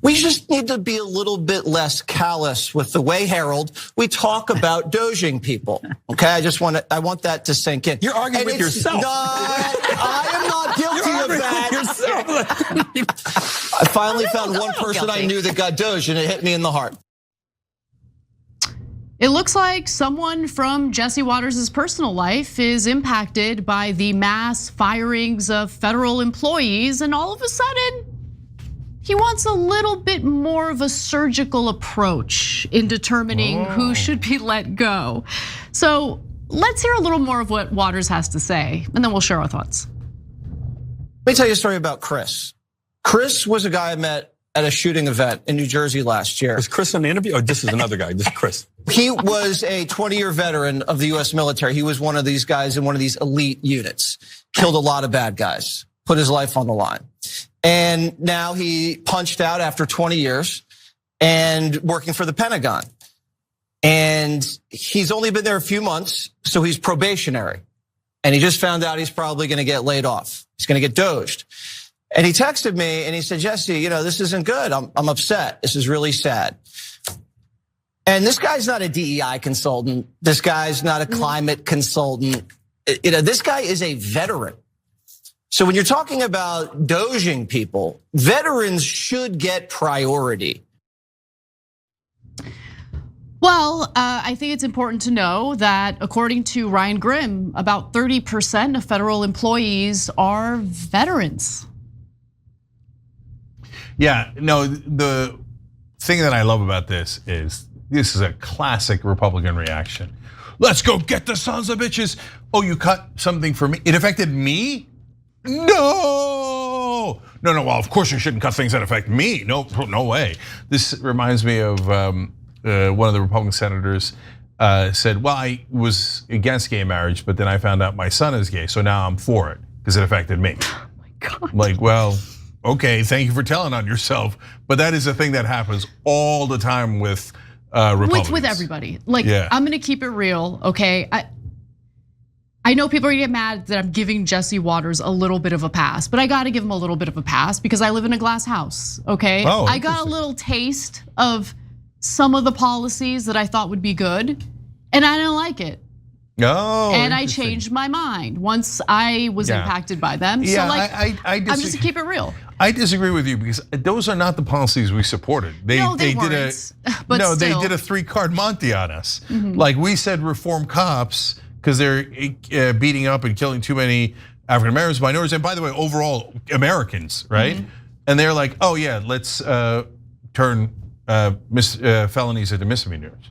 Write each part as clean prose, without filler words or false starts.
We just need to be a little bit less callous with the way, Harold, we talk about doging people. Okay, I want that to sink in. You're arguing with yourself. No, I am not guilty of that. I finally found one person I knew that got doged, and it hit me in the heart. It looks like someone from Jesse Waters' personal life is impacted by the mass firings of federal employees, and all of a sudden, he wants a little bit more of a surgical approach in determining who should be let go. So let's hear a little more of what Waters has to say, and then we'll share our thoughts. Let me tell you a story about Chris. Chris was a guy I met at a shooting event in New Jersey last year. Is Chris in the interview? Oh, this is another guy, this is Chris. He was a 20-year veteran of the US military. He was one of these guys in one of these elite units, killed a lot of bad guys, put his life on the line. And now he punched out after 20 years and working for the Pentagon. And he's only been there a few months, so he's probationary. And he just found out he's probably gonna get laid off. He's gonna get doged. And he texted me and he said, Jesse, this isn't good. I'm upset. This is really sad. And this guy's not a DEI consultant. This guy's not a climate consultant. This guy is a veteran. So when you're talking about doging people, veterans should get priority. Well, I think it's important to know that according to Ryan Grimm, about 30% of federal employees are veterans. Yeah, no, the thing that I love about this is a classic Republican reaction. Let's go get the sons of bitches. Oh, you cut something for me? It affected me? No. Well, of course you shouldn't cut things that affect me. No way. This reminds me of one of the Republican senators said, well, I was against gay marriage, but then I found out my son is gay, so now I'm for it because it affected me. Oh my God. Like, well, okay, thank you for telling on yourself, but that is a thing that happens all the time with Republicans. With everybody. Like, yeah. I'm gonna keep it real, okay? I know people are gonna get mad that I'm giving Jesse Waters a little bit of a pass, but I gotta give him a little bit of a pass because I live in a glass house, okay? Oh, I got a little taste of some of the policies that I thought would be good, and I didn't like it. Oh, and I changed my mind once I was impacted by them. Yeah, so like, I'm just to keep it real. I disagree with you because those are not the policies we supported. They did a 3-card Monty on us. Like we said, reform cops because they're beating up and killing too many African Americans, minorities, and by the way, overall Americans, right? And they're like, oh yeah, let's turn felonies into misdemeanors.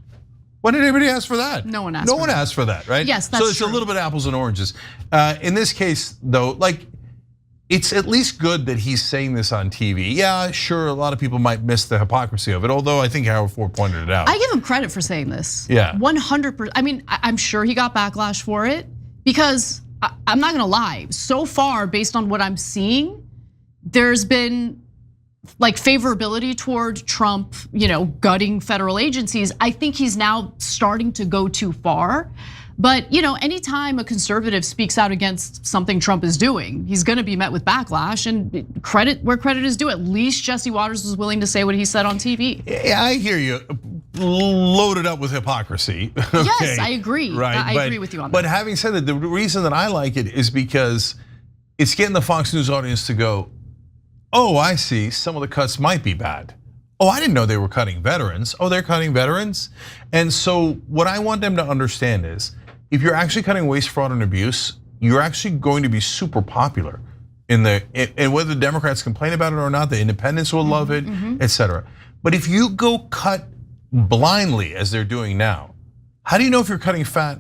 When did anybody ask for that? No one asked. No one asked for that, right? Yes, that's true. So it's true. a little bit apples and oranges. In this case, though, like it's at least good that he's saying this on TV. Yeah, sure, a lot of people might miss the hypocrisy of it, although I think Howard Ford pointed it out. I give him credit for saying this. Yeah, 100%. I mean, I'm sure he got backlash for it because I'm not gonna lie. So far, based on what I'm seeing, there's been like favorability toward Trump, gutting federal agencies. I think he's now starting to go too far. But anytime a conservative speaks out against something Trump is doing, he's gonna be met with backlash, and credit where credit is due. At least Jesse Waters was willing to say what he said on TV. Yeah, I hear you. Loaded up with hypocrisy. Okay. Yes, I agree. Right, I agree with you on that. But having said that, the reason that I like it is because it's getting the Fox News audience to go, oh, I see, some of the cuts might be bad. Oh, I didn't know they were cutting veterans. Oh, they're cutting veterans? And so what I want them to understand is, if you're actually cutting waste, fraud, and abuse, you're actually going to be super popular and whether the Democrats complain about it or not, the independents will love it, etc. But if you go cut blindly as they're doing now, how do you know if you're cutting fat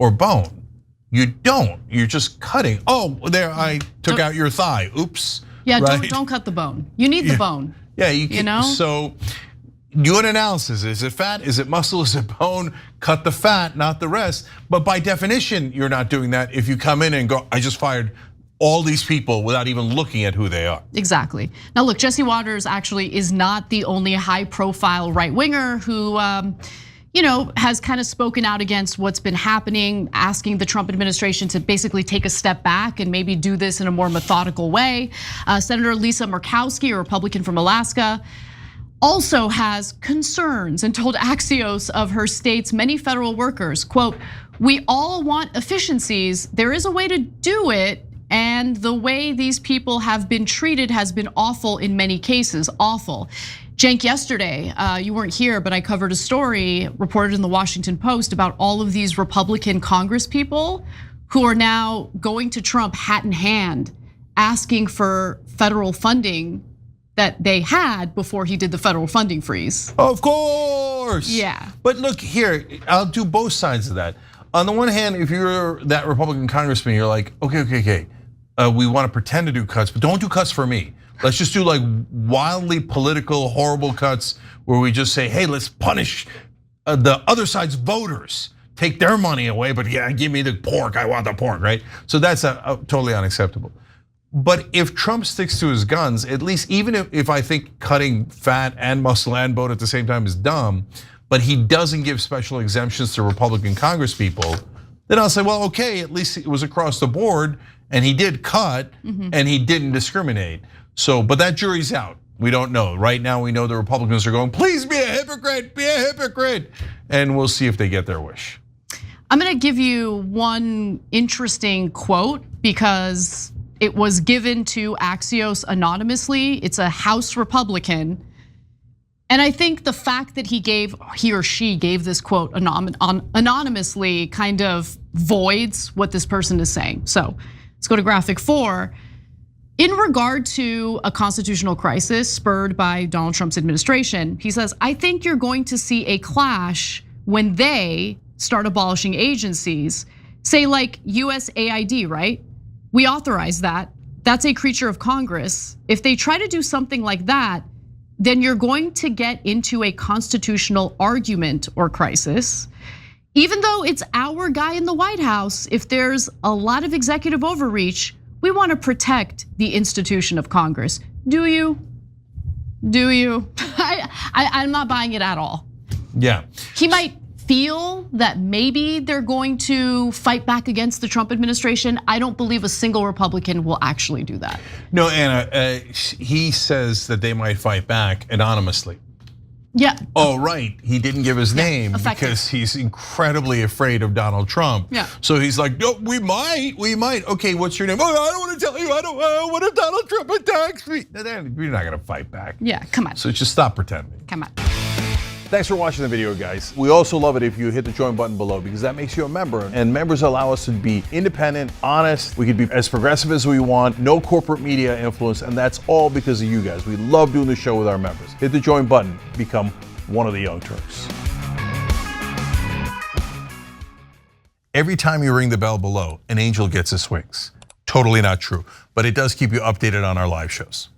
or bone? You don't, you're just cutting. Oh, there, I took out your thigh, oops. Yeah, right? don't cut the bone. You need the bone. Yeah, you can, so do an analysis. Is it fat? Is it muscle? Is it bone? Cut the fat, not the rest. But by definition, you're not doing that if you come in and go, I just fired all these people without even looking at who they are. Exactly. Now look, Jesse Waters actually is not the only high profile right winger who has kind of spoken out against what's been happening, asking the Trump administration to basically take a step back and maybe do this in a more methodical way. Senator Lisa Murkowski, a Republican from Alaska, also has concerns and told Axios of her state's many federal workers, quote, "We all want efficiencies. There is a way to do it. And the way these people have been treated has been awful in many cases, awful." Cenk, yesterday, you weren't here, but I covered a story reported in the Washington Post about all of these Republican Congress people who are now going to Trump hat in hand, asking for federal funding that they had before he did the federal funding freeze. Of course. Yeah. But look here, I'll do both sides of that. On the one hand, if you're that Republican congressman, you're like, okay. We want to pretend to do cuts, but don't do cuts for me. Let's just do like wildly political, horrible cuts where we just say, hey, let's punish the other side's voters. Take their money away, but yeah, give me the pork, I want the pork, right? So that's totally unacceptable. But if Trump sticks to his guns, at least even if I think cutting fat and muscle and bone at the same time is dumb, but he doesn't give special exemptions to Republican congresspeople, then I'll say, well, okay, at least it was across the board and he did cut and he didn't discriminate. So, but that jury's out. We don't know. Right now we know the Republicans are going, please be a hypocrite, be a hypocrite. And we'll see if they get their wish. I'm gonna give you one interesting quote because it was given to Axios anonymously. It's a House Republican. And I think the fact that he or she gave this quote anonymously kind of voids what this person is saying. So let's go to graphic 4. In regard to a constitutional crisis spurred by Donald Trump's administration, he says, I think you're going to see a clash when they start abolishing agencies, say like USAID, right? We authorize that. That's a creature of Congress. If they try to do something like that, then you're going to get into a constitutional argument or crisis. Even though it's our guy in the White House, if there's a lot of executive overreach, we want to protect the institution of Congress. Do you? Do you? I'm not buying it at all. Yeah. He might feel that maybe they're going to fight back against the Trump administration. I don't believe a single Republican will actually do that. No, Anna, he says that they might fight back anonymously. Yeah. Oh, right, he didn't give his name because he's incredibly afraid of Donald Trump. Yeah. So he's like, no, we might. Okay, what's your name? Oh, I don't want to tell you, what if Donald Trump attacks me? You're not gonna fight back. Yeah, come on. So just stop pretending. Come on. Thanks for watching the video, guys. We also love it if you hit the join button below because that makes you a member, and members allow us to be independent, honest. We can be as progressive as we want, no corporate media influence, and that's all because of you guys. We love doing the show with our members. Hit the join button, become one of the Young Turks. Every time you ring the bell below, an angel gets his wings. Totally not true, but it does keep you updated on our live shows.